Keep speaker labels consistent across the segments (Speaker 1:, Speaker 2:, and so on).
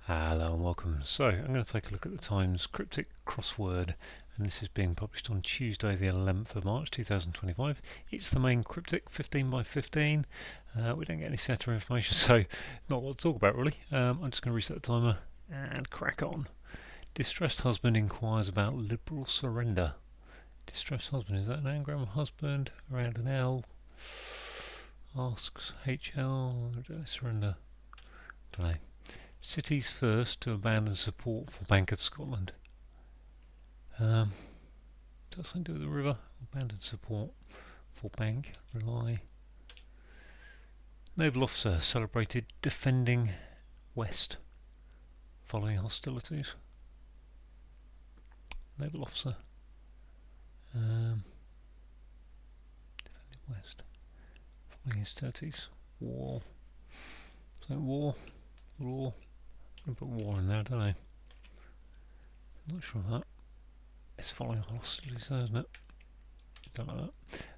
Speaker 1: Hello and welcome. So I'm going to take a look at the Times Cryptic crossword, and this is being published on Tuesday the 11th of March 2025. It's the main cryptic, 15 by 15. We don't get any setter information, so not a lot to talk about really. I'm just going to reset the timer and crack on. Distressed husband inquires about liberal surrender. Distressed husband, is that an anagram of husband? Around an L. Asks HL, surrender. Don't know. Cities first to abandon support for Bank of Scotland. Does something to do with the river? Abandon support for bank. Rely. Naval officer celebrated defending West following hostilities. Naval officer. Defending West following hostilities. War. So war. Law. I'm going to put war in there, don't I? Not sure of that. It's following hostilities, isn't it? Don't like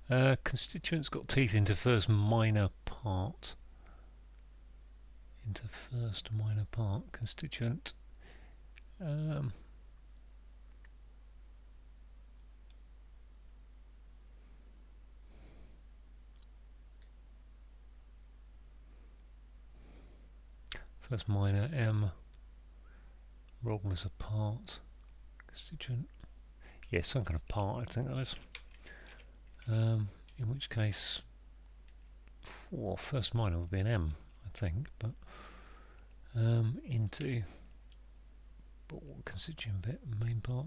Speaker 1: that. Constituents got teeth into first minor part. Constituent. First minor M. Role as a part. Constituent. Yeah, some kind of part, I think that is. In which case, first minor would be an M, I think, but into. But what constituent bit? Main part.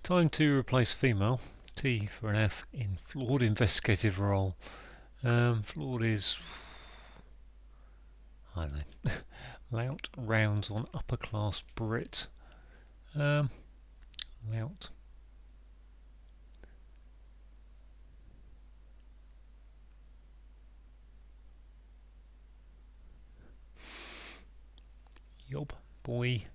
Speaker 1: Time to replace female. T for an F in flawed investigative role. Flawed is, I don't know. Lout rounds on upper class Brit. Lout. Yob. Boy.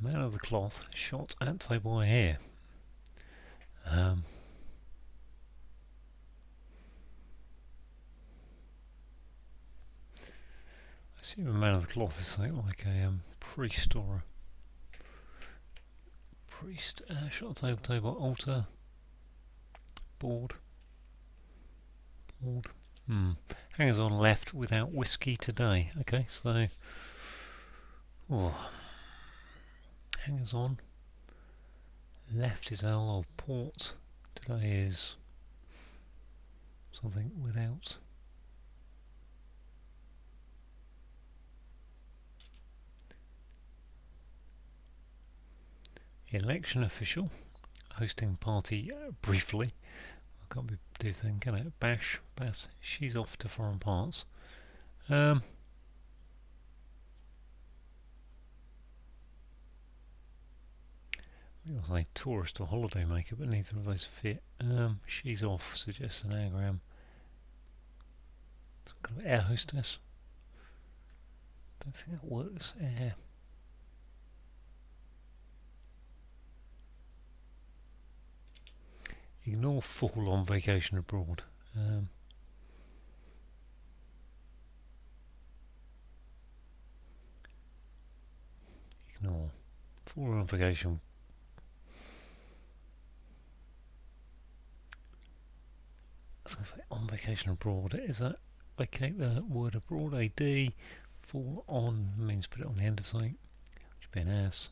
Speaker 1: Man of the cloth shot at table here. I assume a man of the cloth is something like a priest or a priest. Shot at table, altar, board. Hangers on left without whiskey today. Okay, so hangers on. Left is L or port. Today is something without. Election official. Hosting party briefly. I can't do thing, can it? Bash. She's off to foreign parts. Like tourist or holiday maker, but neither of those fit. She's off suggests an anagram. Some kind of air hostess. Don't think that works. Air. Ignore fall on vacation abroad. Ignore. Fall on vacation. I was going to say on vacation abroad. Is that vacate the word abroad? AD. Fall on means put it on the end of something. Which would be an S.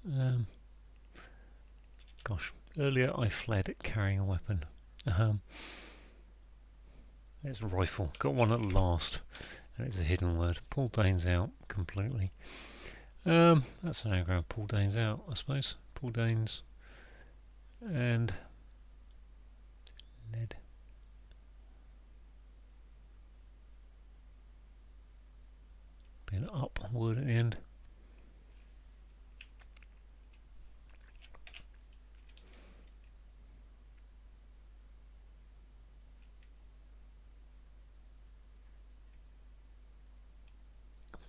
Speaker 1: Gosh. Earlier I fled carrying a weapon. It's a rifle. Got one at last. And it's a hidden word. Paul Dane's out completely. That's an anagram. Paul Dane's out, I suppose. Paul Dane's and lead. Be an up word at the end.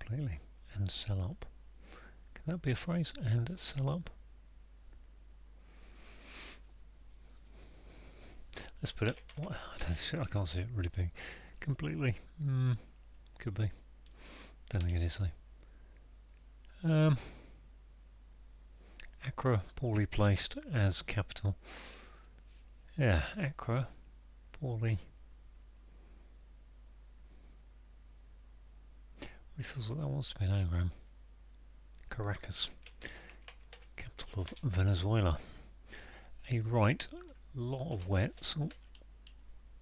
Speaker 1: Completely. And sell up. Can that be a phrase? And sell up. Let's put it. What? I can't see it really big. Completely. Could be. Don't think it is though. Accra, poorly placed as capital. Yeah, Accra, poorly. It feels like that wants to be an anagram. Caracas, capital of Venezuela. A right, lot of wets.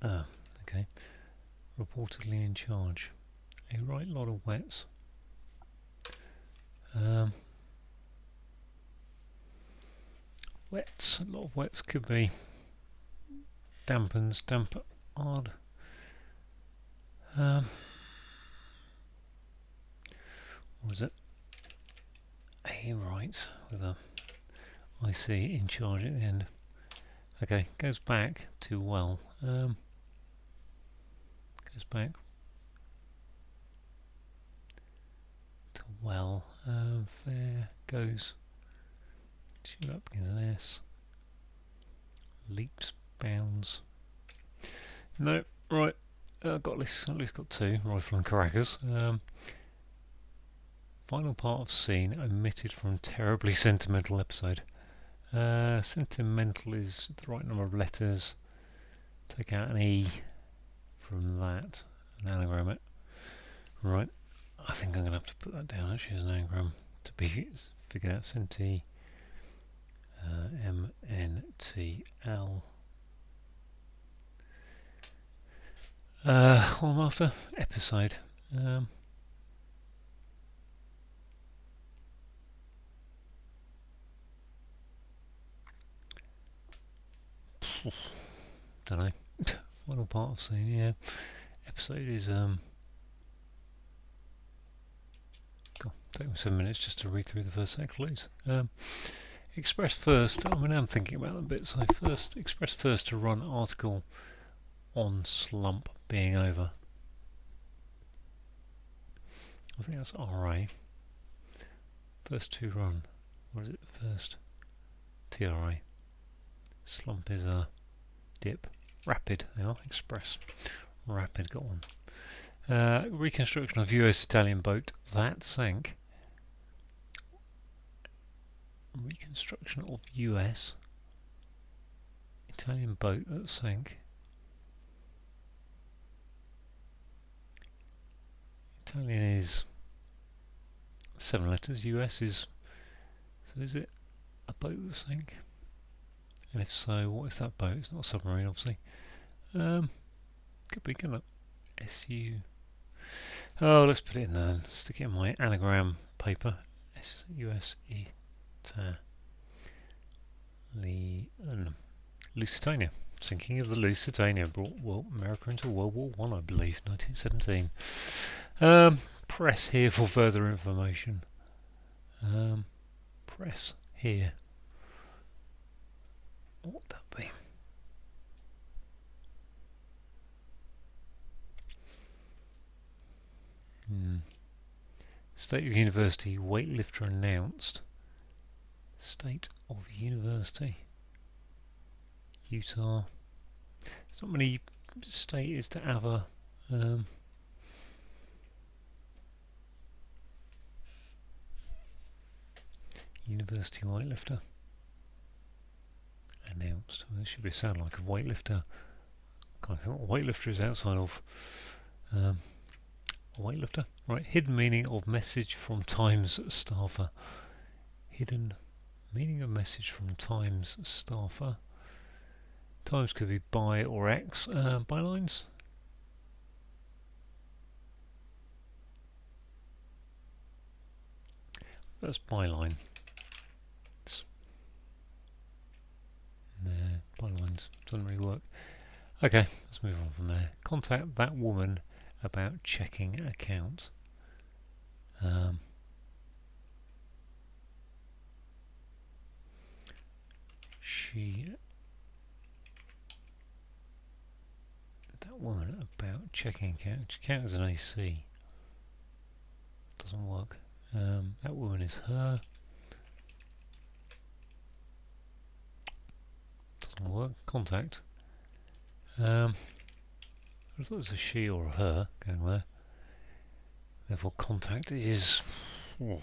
Speaker 1: Okay. Reportedly in charge. A right lot of wets. Wets, a lot of wets could be dampens, damper, hard. What was it? A right with a IC in charge at the end. Okay, goes back to well. Goes back to well. Fair goes to up begins an S. Leaps, bounds. No, right. Got at least got two. Rifle and Caracas. Final part of scene omitted from terribly sentimental episode. Sentimental is the right number of letters. Take out an E from that and anagram it. Right. I think I'm going to have to put that down actually as an anagram to be figured out. Senti MNTL. What am I after? Episode. Don't know. Final part of scene, yeah. Episode is God, take me 7 minutes just to read through the first set clues. Express first. I mean, I'm thinking about them a bit. So first, express first to run article on slump being over. I think that's RA. First to run. What is it? First TRA. Slump is a dip. Rapid. They are. Express. Rapid. Got one. Reconstruction of US Italian boat that sank. Reconstruction of US Italian boat that sank. Italian is 7 letters. US is. So is it a boat that sank? And if so, what is that boat? It's not a submarine, obviously. Could be, couldn't it? SU. Oh, let's put it in there. Stick it in my anagram paper. SUSE. Lusitania. Sinking of the Lusitania brought America into World War One, I believe, 1917. Press here for further information. Press here. What would that be? State of University weightlifter announced. State of University. Utah. There's not many states to have a University weightlifter announced. Well, this should be sound like a weightlifter. Can't think what a weightlifter is outside of a weightlifter. Right, hidden meaning of message from Times staffer. Hidden meaning of message from Times staffer. Times could be by or X. Bylines. That's byline. No, bylines doesn't really work. Okay, let's move on from there. Contact that woman about checking account. That woman about checking account. Account is an AC. Doesn't work. That woman is her. Doesn't work. Contact. I thought it was a she or a her going there. Therefore contact is... Oh.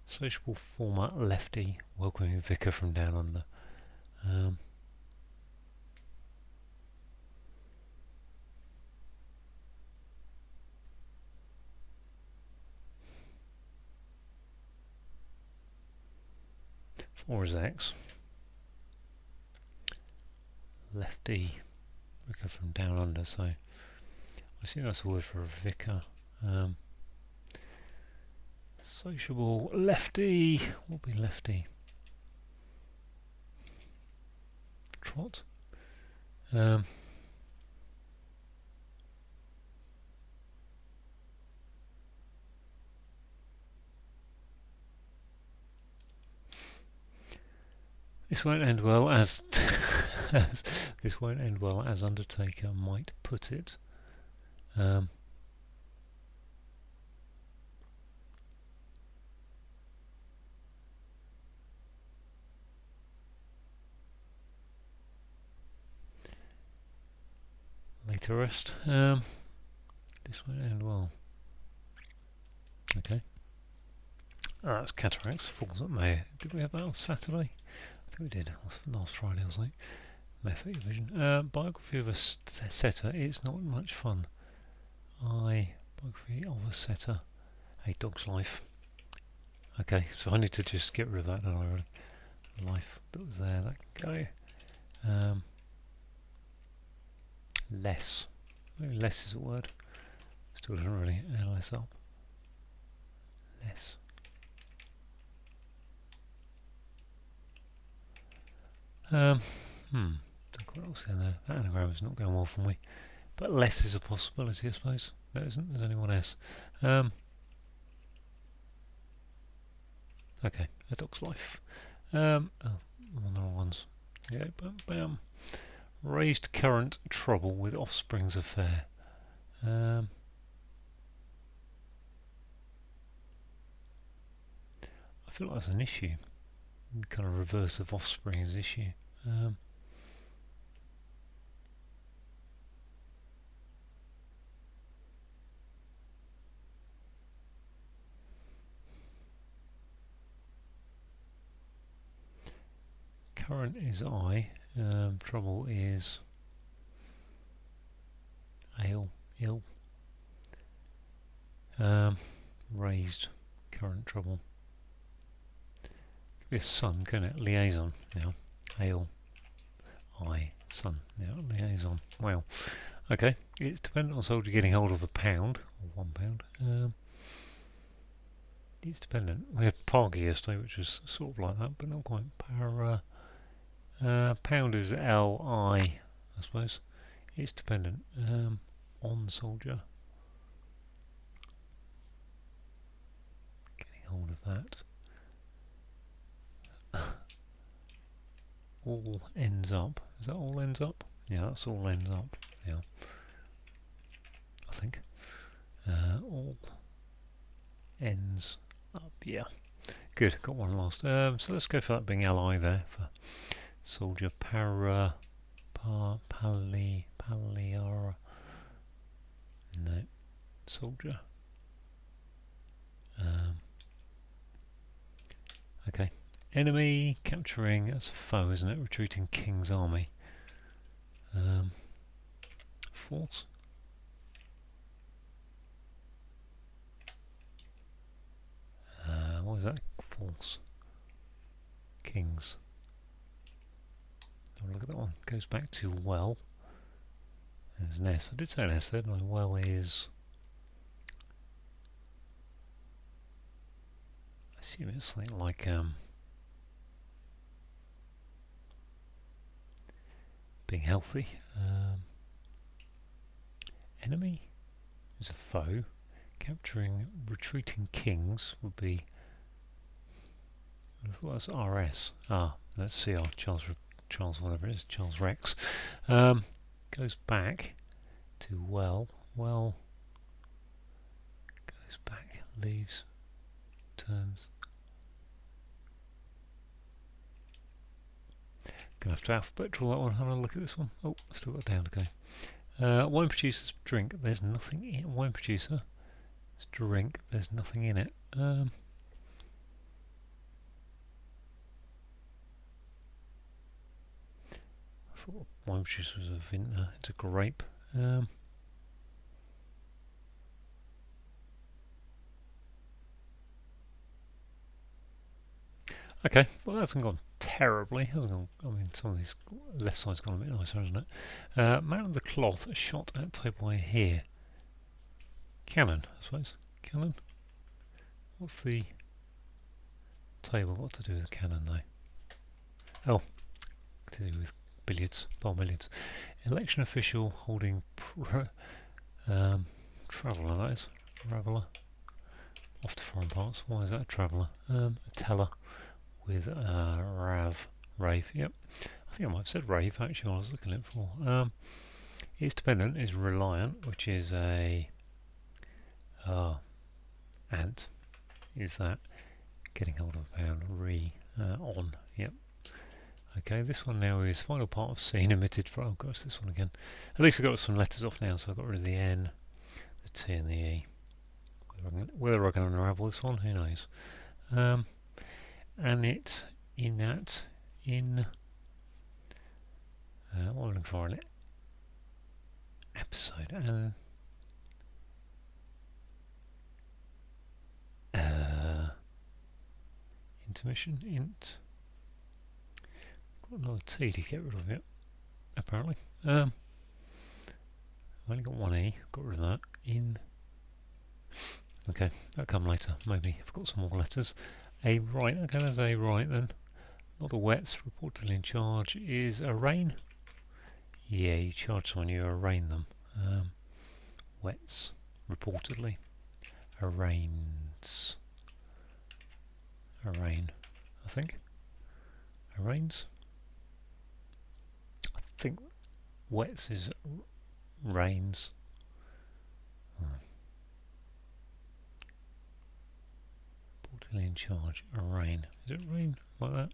Speaker 1: Sociable format lefty, welcoming vicar from down under. Four is X. Lefty, vicar from down under, so I assume that's a word for a vicar. Sociable lefty, what will be lefty? Trot. This won't end well as this won't end well as Undertaker might put it. Later rest. This won't end well. Okay. That's cataracts. Falls at May. Did we have that on Saturday? I think we did. Last Friday, I was like. Method vision. Biography of a setter. It's not much fun. Biography of a setter. A dog's life. Okay, so I need to just get rid of that, don't I? Really? Life that was there. That can go. Less. Maybe less is a word. Still doesn't really analyse up. Less. Don't quite what else in there. That anagram is not going well for me. But less is a possibility, I suppose. There isn't. There's only one S. Okay, a dog's life. One of the ones. Yeah, bam, bam. Raised current trouble with offspring's affair. I feel like that's an issue. Kind of reverse of offspring's issue. Current is I. Trouble is ill. Raised current trouble. Could be a son, couldn't it? Liaison. Yeah. Ale. I. Son. Yeah. Liaison. Well. Okay. It's dependent on soldier getting hold of a pound or £1. It's dependent. We had Pargy yesterday, which was sort of like that, but not quite. Pound is L-I, I suppose. It's dependent on soldier. Getting hold of that. All ends up. Is that all ends up? Yeah, that's all ends up. Yeah. I think. All ends up. Yeah. Good. Got one last. So let's go for that being Li there for soldier. Paliara. No. Soldier. Okay. Enemy capturing. That's a foe, isn't it? Retreating King's army. Force. What is that? False. Kings. Have a look at that one. Goes back to well. There's an S. I did say an S there, didn't I? Well is... I assume it's something like... being healthy. Enemy is a foe. Capturing retreating kings would be... I thought that's RS. Ah, that's CR. Charles whatever it is. Charles Rex. Goes back to well. Well goes back, leaves, turns. Gonna have to alphabet draw that one. Have a look at this one. Oh, still got down to go. Wine producer's drink. There's nothing in wine producer. It's drink. There's nothing in it. I thought wine producer was a vintner. It's a grape. Okay, well that hasn't gone terribly, hasn't gone, I mean some of these left side's gone a bit nicer, hasn't it? Man of the cloth, shot at table here. Cannon, I suppose. Cannon? What's the table got to do with cannon though? Oh, to do with billiards, bar billiards. Election official holding traveller, that is. Traveller. Off to foreign parts. Why is that a traveller? A teller with rave, yep. I think I might have said rave actually when I was looking at it for. Its dependent is reliant, which is a ant. Is that getting hold of a pound? On, yep. Okay, this one now is final part of scene emitted for, oh gosh, this one again. At least I got some letters off now, so I got rid of the N, the T and the E. Whether I can unravel this one, who knows. And it, what am I looking for? An episode, and intermission, got another T to get rid of it, apparently. I've only got one E, got rid of that. Okay, that'll come later, maybe. I've got some more letters. A right, okay, there's a right then. Not a wets, reportedly in charge is a rain. Yeah, you charge someone, you arraign them. Wets, reportedly. Arraigns. Arraign, I think. Arraigns. I think wets is rains. Reportedly in charge, arraign. Is it rain like that?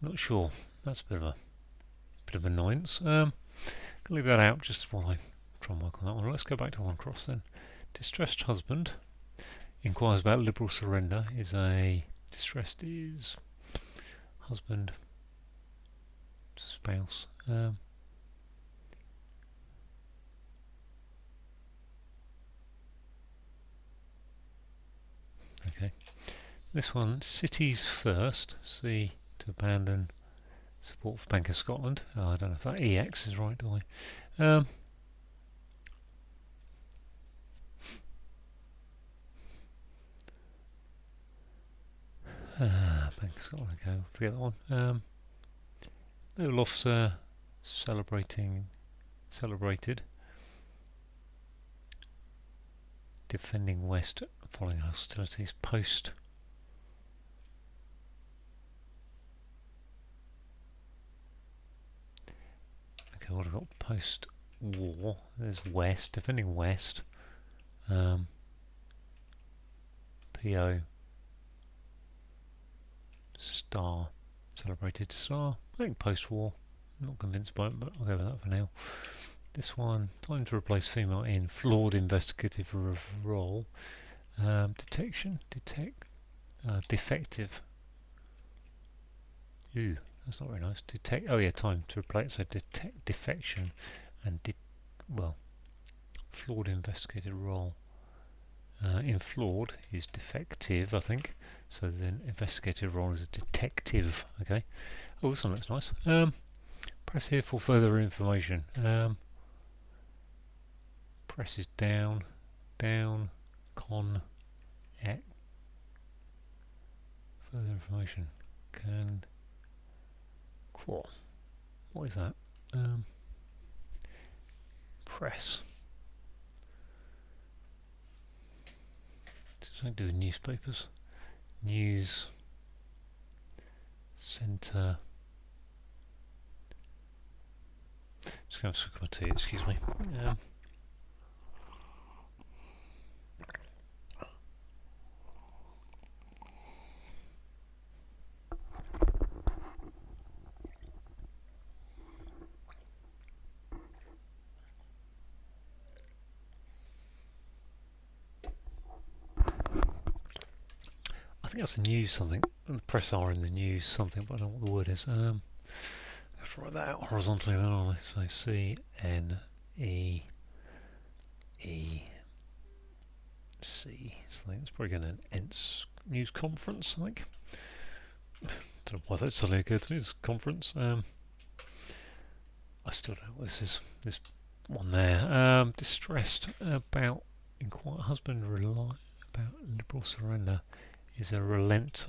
Speaker 1: Not sure. That's a bit of annoyance. Can leave that out just while I try and work on that one. Let's go back to one cross then. Distressed husband inquires about liberal surrender. Is a distressed is husband, spouse. Okay. This one, cities first. C to abandon support for Bank of Scotland. Oh, I don't know if that EX is right, do I? Bank of Scotland, okay, forget that one. Naval officer celebrated. Defending West following hostilities. Post. Okay, what have I got? Post war. There's West. Defending West. PO. Star. Celebrated star. I think post-war. Not convinced by it, but I'll go with that for now. This one, time to replace female in flawed investigative role. Detection, defective. Ooh, that's not very nice. Detect. Oh yeah, time to replace. So detect defection, and flawed investigative role. In flawed is defective, I think. So then investigative role is a detective. Okay. Oh, this one looks nice. Press here for further information. Press is down, con, X. Further information. Can. Cool. What is that? Press. Something to do with newspapers. News. Centre. Just going to have a sip of my tea, excuse me. think that's a news something. The press are in the news something, but I don't know what the word is. I have to write that out horizontally. So C. So I think it's probably going to ENTS news conference. I think. Don't know why that suddenly occurred to me. It's conference. I still don't know what this is. This one there. Distressed about husband about liberal surrender. Is a relentless?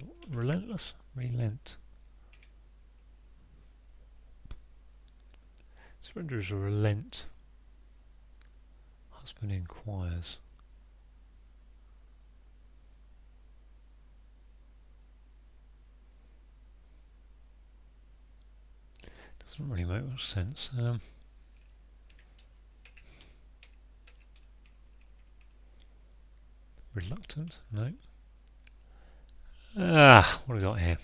Speaker 1: Surrender is a relent. Husband inquires. Doesn't really make much sense. Reluctant? No. What have we got here?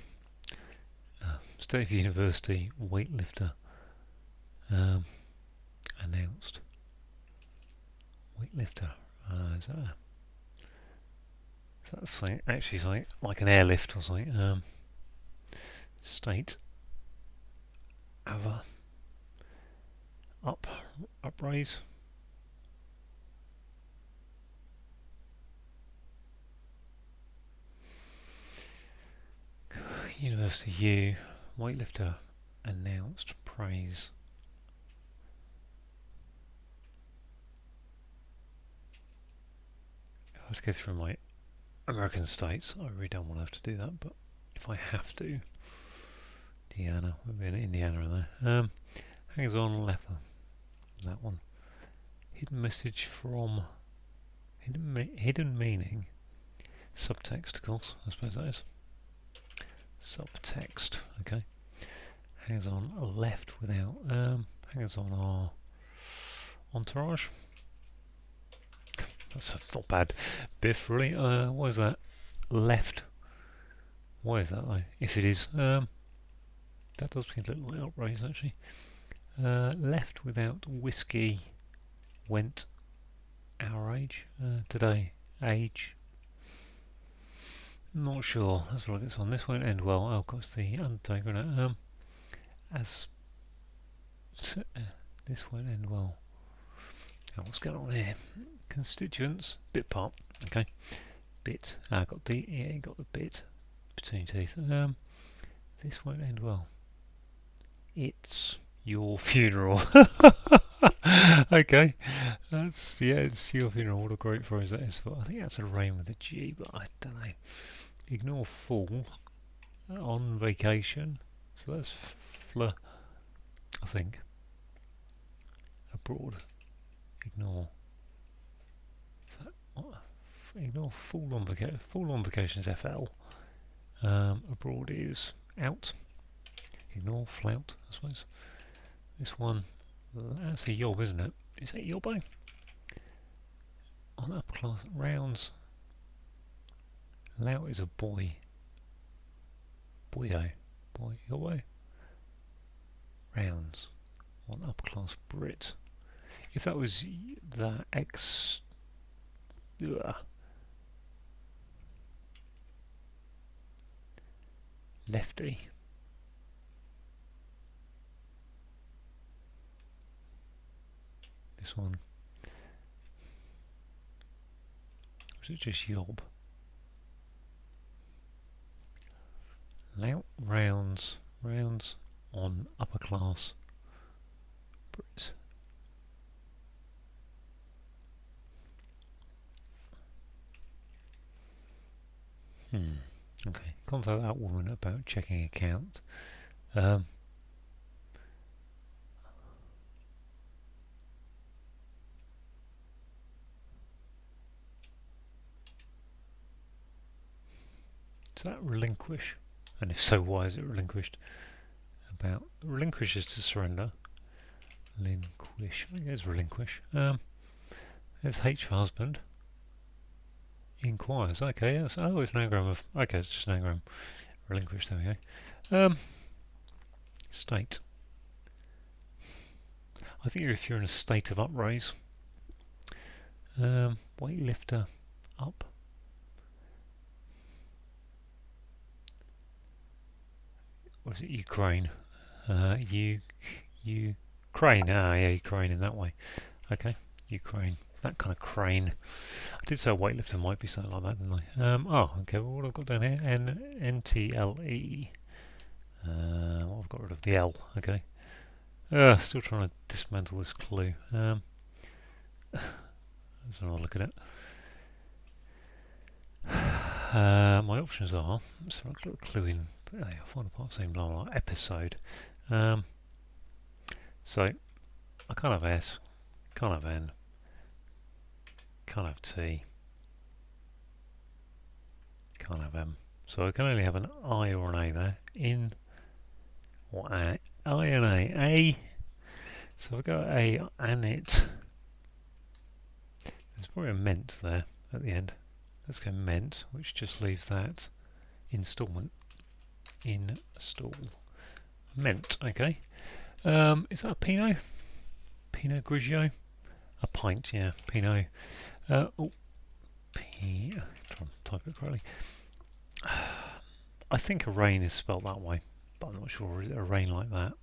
Speaker 1: State of University weightlifter announced. Weightlifter. Is that something? Actually, something like an airlift or something. State. Over. Upraise. University U weightlifter announced praise. If I was to go through my American states, I really don't want to have to do that, but if I have to, Indiana, we'll be in Indiana in there. Hangs on left, that one. Hidden message from hidden meaning. Subtext, of course, I suppose that is. Subtext, okay. Hangs on left without, hangs on our entourage. That's not bad. Biff, really. Why is that? Left. Why is that though? If it is, that does seem a little outrageous actually. Left without whiskey. Went. Our age. Today. Age. Not sure. Let's look at this one. This won't end well. Oh, of course, the undertaker. This won't end well. Oh, what's going on here? Constituents. Bit part. Okay. Bit. Got the. Yeah, got the bit between teeth. This won't end well. It's your funeral. Okay. It's your funeral. What a great phrase that is. But I think that's a rhyme with a G, but I don't know. Ignore fool. On vacation. So that's I think. Abroad. Ignore. Is that what? Ignore fool on vacation. Fool on vacation is FL. Abroad is out. Ignore flout, I suppose. This one, that's a yob, isn't it? Is that yobbo? On upper class rounds. Lout is a boy. Boyo. Boy, yobbo. Rounds. On upper class Brit. If that was the X. Lefty. This one. Or is it just yob? Lout rounds on upper class Brits. Okay. Contact that woman about checking account. Is that relinquish? And if so, why is it relinquished? About relinquish is to surrender. Relinquish. I guess relinquish. There's H for husband. Inquires. Okay, yes. Oh, it's an anagram of. Okay, it's just an anagram. Relinquish. There we go. State. I think if you're in a state of upraise. Weightlifter up. Was it Ukraine? Ukraine. Ah, yeah, Ukraine in that way. Okay, Ukraine. That kind of crane. I did say a weightlifter might be something like that, didn't I? Oh, okay. Well, what I've got down here, NTLE. What I've got rid of the L. Okay. Still trying to dismantle this clue. Let's have a look at it. My options are, let's have a little clue in. I'll find a part saying blah blah episode. So I can't have S, can't have N, can't have T, can't have M. So I can only have an I or an A there. In or A. I and A. A. So if I go A and it, there's probably a meant there at the end. Let's go meant, which just leaves that installment. Install. Meant, okay. Is that a Pinot? Pinot Grigio? A pint, yeah, Pinot. Try and type it correctly. I think a rain is spelled that way, but I'm not sure. Is it a rain like that?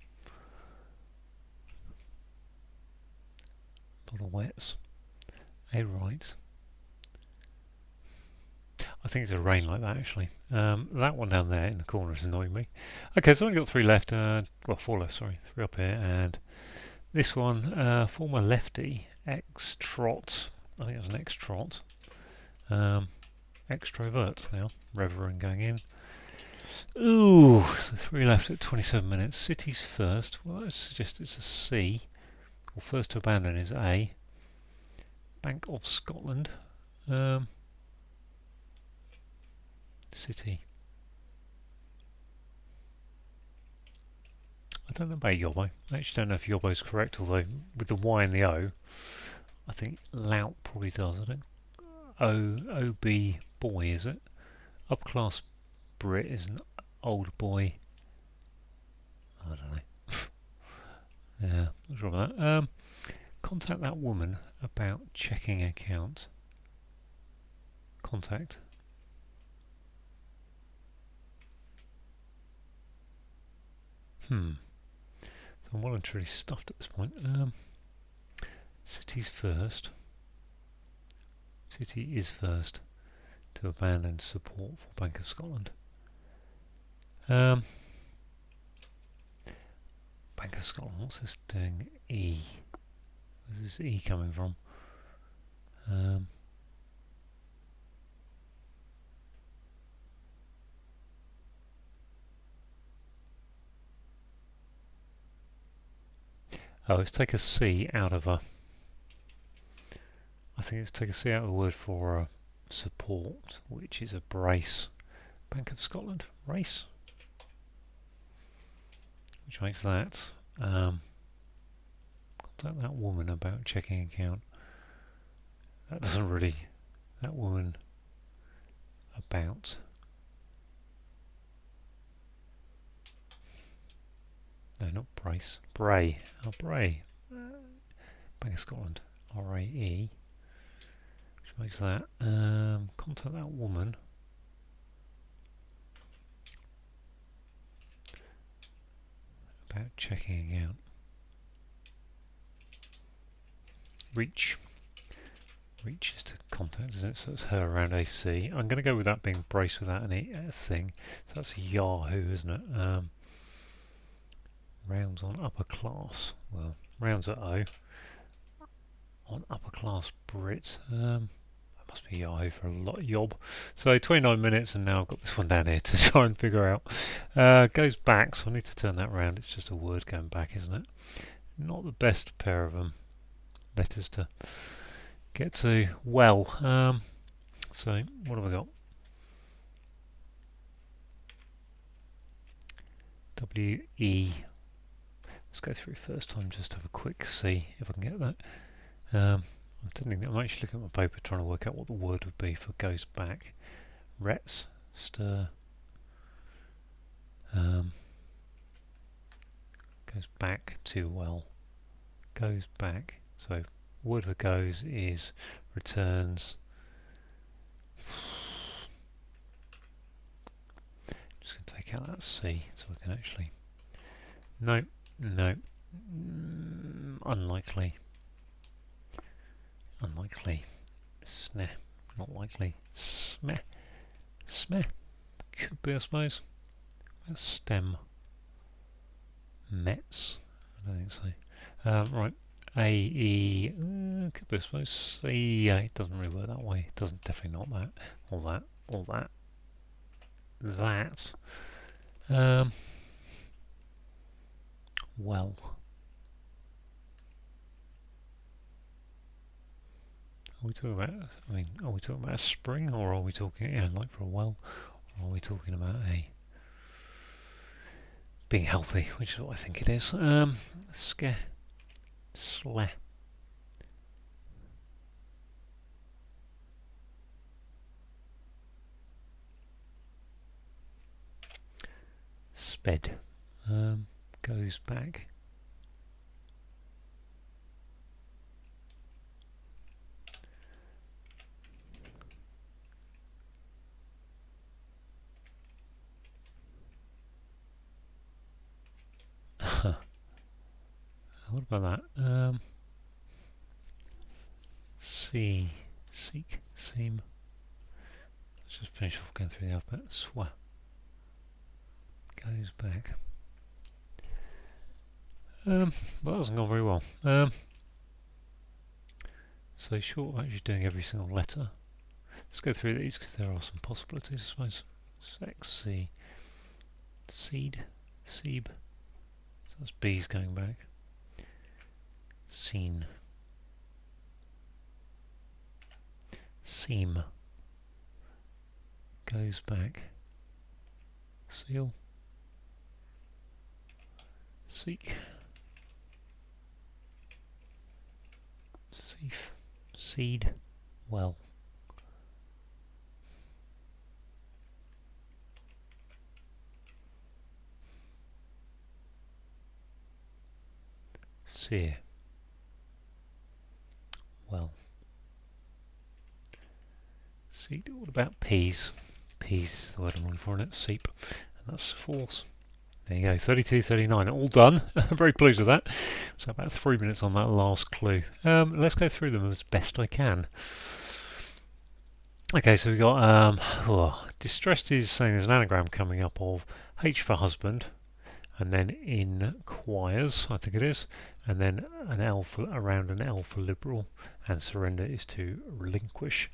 Speaker 1: A lot of wets. A right. I think it's a rain like that actually. That one down there in the corner is annoying me. Okay, so I've only got 3 left. Well, 4 left. Sorry, 3 up here, and this one, former lefty, ex-trot. I think it was an ex-trot. Extrovert now, reverend going in. Ooh, so 3 left at 27 minutes. Cities first. Well, I suggest it's a C. Or first to abandon is A. Bank of Scotland. City. I don't know about Yobbo. I actually don't know if Yobbo is correct, although with the Y and the O, I think Lout probably does. I don't. O-B boy, is it? Upclass Brit is an old boy. I don't know. Yeah, not sure about that. Contact that woman about checking account. Contact. So I'm well and truly stuffed at this point. Cities first. City is first to abandon support for Bank of Scotland. Bank of Scotland, what's this doing? E. Where's this E coming from? Oh, let's take a C out of a... I think let's take a C out of the word for support, which is a brace. Bank of Scotland, race. Which makes that... contact that woman about checking account. That doesn't really... That woman about... No, not brace. Bray. Oh, Bray. Bank of Scotland. R-A-E. Which makes that... contact that woman. About checking account. Reach. Reach is to contact, isn't it? So it's her around AC. I'm going to go with that being brace without any thing. So that's a Yahoo, isn't it? Rounds on upper class. Well, rounds at O. On upper class Brit. That must be Yahoo for a lot yob. So 29 minutes and now I've got this one down here to try and figure out. Goes back, so I need to turn that round. It's just a word going back, isn't it? Not the best pair of letters to get to. Well, so what have I got? W-E. Let's go through first time just to have a quick see if I can get that. I'm actually looking at my paper trying to work out what the word would be for goes back. Rets, stir, goes back to well, goes back. So word for goes is returns. Just going to take make out that C so I can actually. No, no. Unlikely. Unlikely. Sneh. Not likely. Smeh. Smeh. Could be, I suppose. Stem. Mets. I don't think so. Right. A, E. Could be, I suppose. C. It doesn't really work that way. It doesn't. Definitely not that. All that. All that. That. Well. Are we talking about? I mean, are we talking about a spring, or are we talking, like for a well, or are we talking about a being healthy, which is what I think it is. Scare, sleh, sped, goes back. What about that? See, seek, seem. Let's just finish off going through the alphabet. Swa, goes back. Well, that hasn't gone very well. So short of actually doing every single letter. Let's go through these because there are some possibilities, I suppose. Sexy, seed, seeb. So that's B's going back. Scene. Seam. Goes back. Seal. Seek. Seef. Seed. Well. Sear. Well. Seed. What about peas? Peas is the word I'm looking for, and it's seep. And that's false. There you go, 32, 39, all done. I'm very pleased with that. So about 3 minutes on that last clue. Let's go through them as best I can. Okay, so we've got distressed is saying there's an anagram coming up of H for husband, and then inquires, I think it is, and then an L for around an L for liberal, and surrender is to relinquish.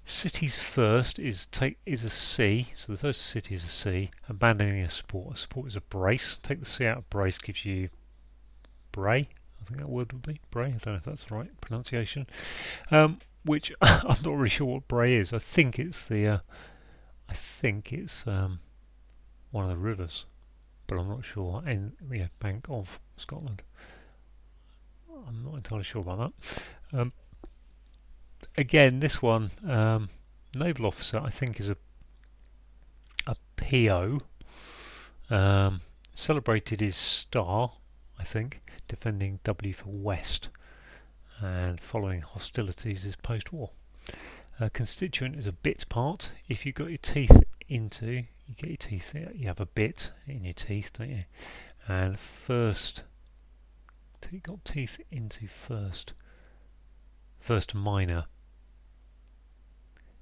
Speaker 1: Cities first is a C, so the first city is a C. Abandoning a support. A support is a brace. Take the C out of brace gives you bray. I think that word would be bray. I don't know if that's the right pronunciation. Which I'm not really sure what bray is. I think it's one of the rivers, but I'm not sure. In Bank of Scotland. I'm not entirely sure about that. Again, this one, naval officer, I think is a PO. Celebrated is star, I think, defending W for west, and following hostilities is post-war. Constituent is a bit part. If you got your teeth into, you get your teeth. You have a bit in your teeth, don't you? And first, you got teeth into first. First minor.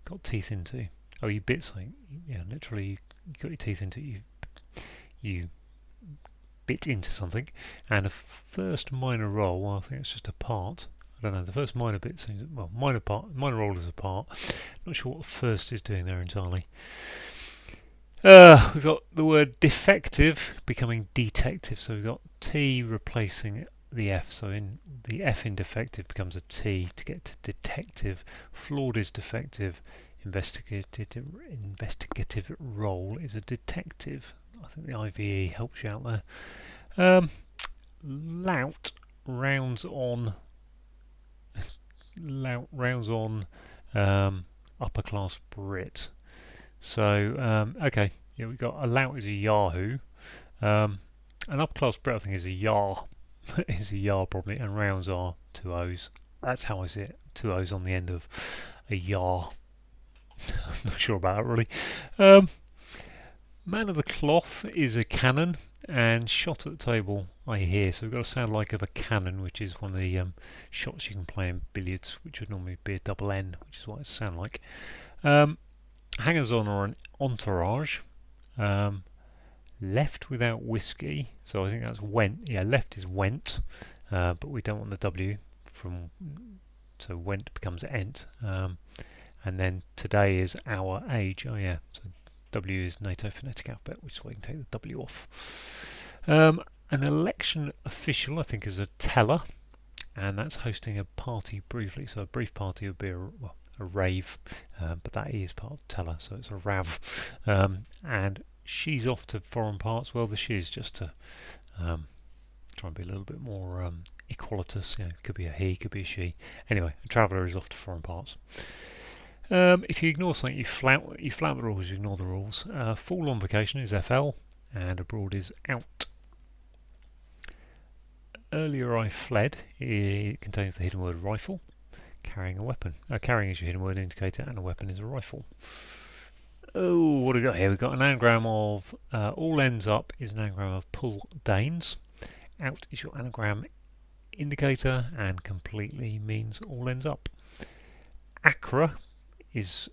Speaker 1: Got teeth into. Oh, you bit something. Yeah, literally, you got your teeth into. You bit into something. And a first minor roll. Well, I think it's just a part. I don't know. The first minor bit seems minor roll is a part. Not sure what the first is doing there entirely. We've got the word defective becoming detective. So we've got T replacing the F. So in the F in defective becomes a T to get to detective. Flawed is defective. Investigative role is a detective. I think the IVE helps you out there. Lout rounds on. Upper class Brit. So okay, yeah, we've got a lout is a Yahoo. An upper class Brit I think is a Yar. Is a Yar probably, and rounds are two O's. That's how I see it. Two O's on the end of a Yar. I'm not sure about it really. Um, Man of the cloth is a cannon, and shot at the table I hear. So we've got a sound like of a cannon, which is one of the shots you can play in billiards, which would normally be a double N, which is what it sounds like. Um, Hangers on or an entourage. Um, Left without whiskey, so I think that's went. Yeah, left is went, but we don't want the W from, so went becomes ent. And then today is our age. Oh yeah, so W is NATO phonetic alphabet, which is why you can take the W off. An election official, I think, is a teller, and that's hosting a party briefly. So a brief party would be a rave, but that is part of teller, so it's a rav. And she's off to foreign parts. Well, the she is just to try and be a little bit more equalitous. You know, could be a he, could be a she. Anyway, a traveller is off to foreign parts. If you ignore something, you flout the rules, you ignore the rules. Fall on vacation is FL, and abroad is out. Earlier I fled, it contains the hidden word rifle. Carrying a weapon. Carrying is your hidden word indicator, and a weapon is a rifle. Oh, what have we got here? We've got an anagram of all ends up is an anagram of pull Danes. Out is your anagram indicator, and completely means all ends up. Acra is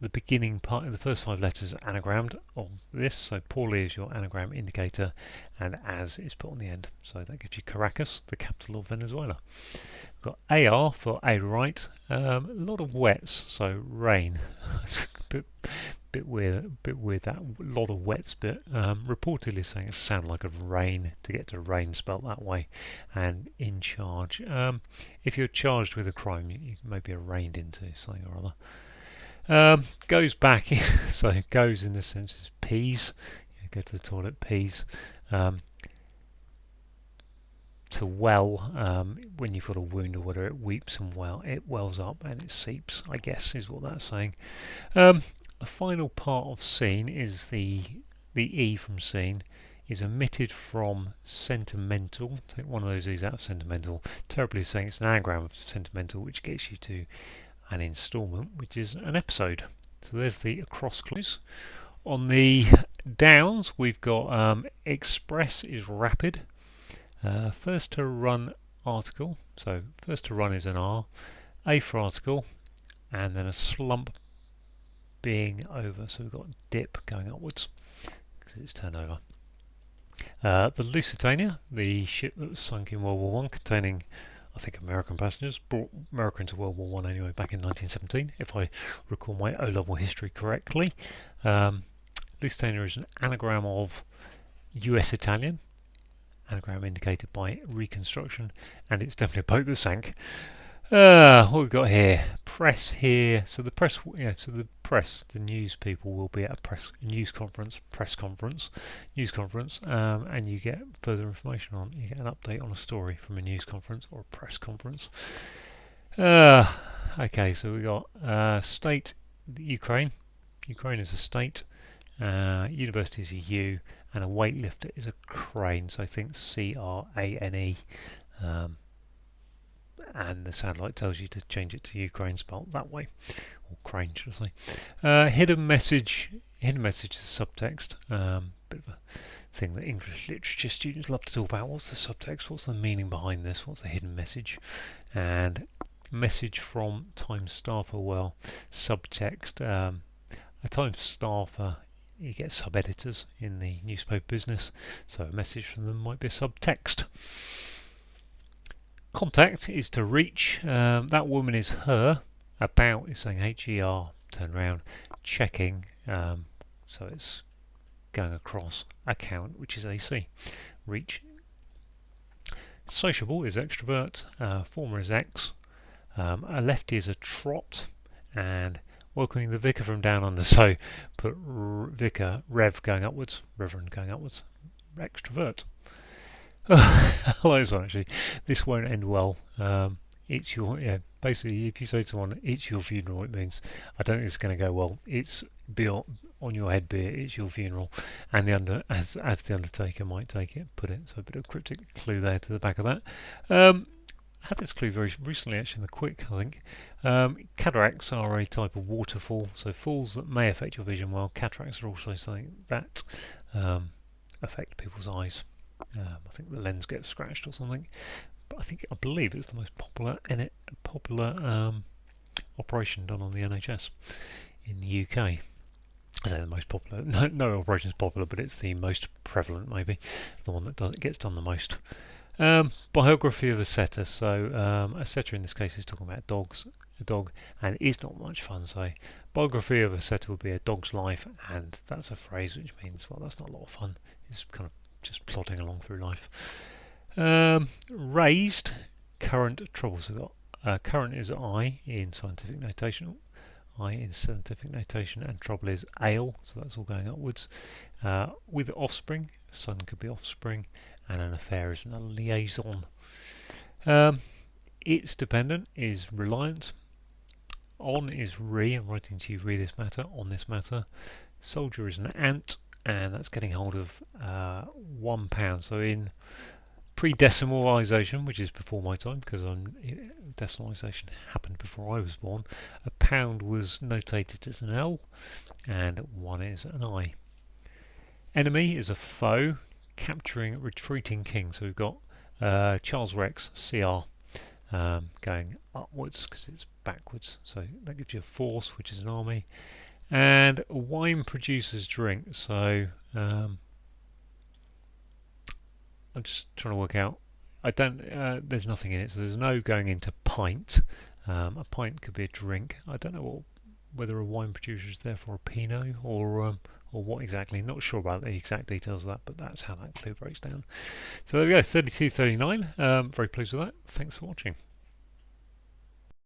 Speaker 1: the beginning part of the first 5 letters anagrammed of this, so poorly is your anagram indicator, and as is put on the end. So that gives you Caracas, the capital of Venezuela. We've got AR for A right, a lot of wets, so rain. It's a bit weird that lot of wets bit. Reportedly saying it sounded like a rain to get to rain spelt that way, and in charge. If you're charged with a crime, you may be arraigned into something or other. Goes back, so goes in the sense is peas. Go to the toilet, peas. To well, when you've got a wound or whatever, it weeps and it wells up and it seeps, I guess is what that's saying. The final part of scene is the E from scene is omitted from sentimental. Take one of those E's out of sentimental. Terribly saying it's an anagram of sentimental, which gets you to an instalment, which is an episode. So there's the across clause. On the downs, we've got express is rapid. First to run article, so first to run is an R, A for article, and then a slump being over. So we've got dip going upwards because it's turned over. The Lusitania, the ship that was sunk in World War One, containing, I think, American passengers, brought America into World War One anyway, back in 1917, if I recall my O-level history correctly. Lusitania is an anagram of US Italian, anagram indicated by reconstruction, and it's definitely a boat that sank. What we've got here, press here. So the press, the news people will be at a news conference, and you get further information on. You get an update on a story from a news conference or a press conference. Okay, so we got state, Ukraine. Ukraine is a state. University is a U, and a weightlifter is a crane. So I think CRANE. And the satellite tells you to change it to Ukraine spelled that way, or crane should I say. Hidden message is subtext, bit of a thing that English literature students love to talk about. What's the subtext, what's the meaning behind this, what's the hidden message? And message from Times staffer, well, subtext, a Times staffer, you get sub-editors in the newspaper business, so a message from them might be a subtext. Contact is to reach. That woman is her. About is saying HER, turn around. Checking, so it's going across. Account, which is AC. Reach. Sociable is extrovert. Former is X. A lefty is a trot. And welcoming the vicar from down under. So put vicar, rev going upwards, reverend going upwards. Extrovert. Hello, actually. This won't end well. It's your basically, if you say to someone it's your funeral, it means I don't think it's going to go well. It's on your head, be it. It's your funeral, and as the undertaker might take it, put it. So a bit of cryptic clue there to the back of that. had this clue very recently, actually, in the quick, I think. Cataracts are a type of waterfall, so falls that may affect your vision, while cataracts are also something that um, affect people's eyes. I think the lens gets scratched or something. But I believe it's the most popular operation done on the NHS in the UK. I say the most popular. No operation is popular, but it's the most prevalent, maybe, the one that gets done the most. Biography of a setter. So a setter in this case is talking about a dog, and it is not much fun. So biography of a setter would be a dog's life, and that's a phrase which means, well, that's not a lot of fun. It's kind of just plodding along through life. Raised, current, trouble. So we've got current is I in scientific notation. I in scientific notation, and trouble is ale, so that's all going upwards. With offspring, son could be offspring, and an affair is a liaison. Its dependent is reliant. On is re, I'm writing to you re this matter, on this matter. Soldier is an ant, and that's getting hold of £1. So in pre-decimalisation, which is before my time, because decimalisation happened before I was born, a pound was notated as an L, and 1 is an I. Enemy is a foe, capturing retreating king. So we've got Charles Rex, CR, going upwards because it's backwards. So that gives you a force, which is an army. And wine producers drink. So I'm just trying to work out. I don't. There's nothing in it, so there's no going into pint. A pint could be a drink. I don't know whether a wine producer is therefore a Pinot or what exactly. Not sure about the exact details of that, but that's how that clue breaks down. So there we go, 32, 39. Very pleased with that. Thanks for watching.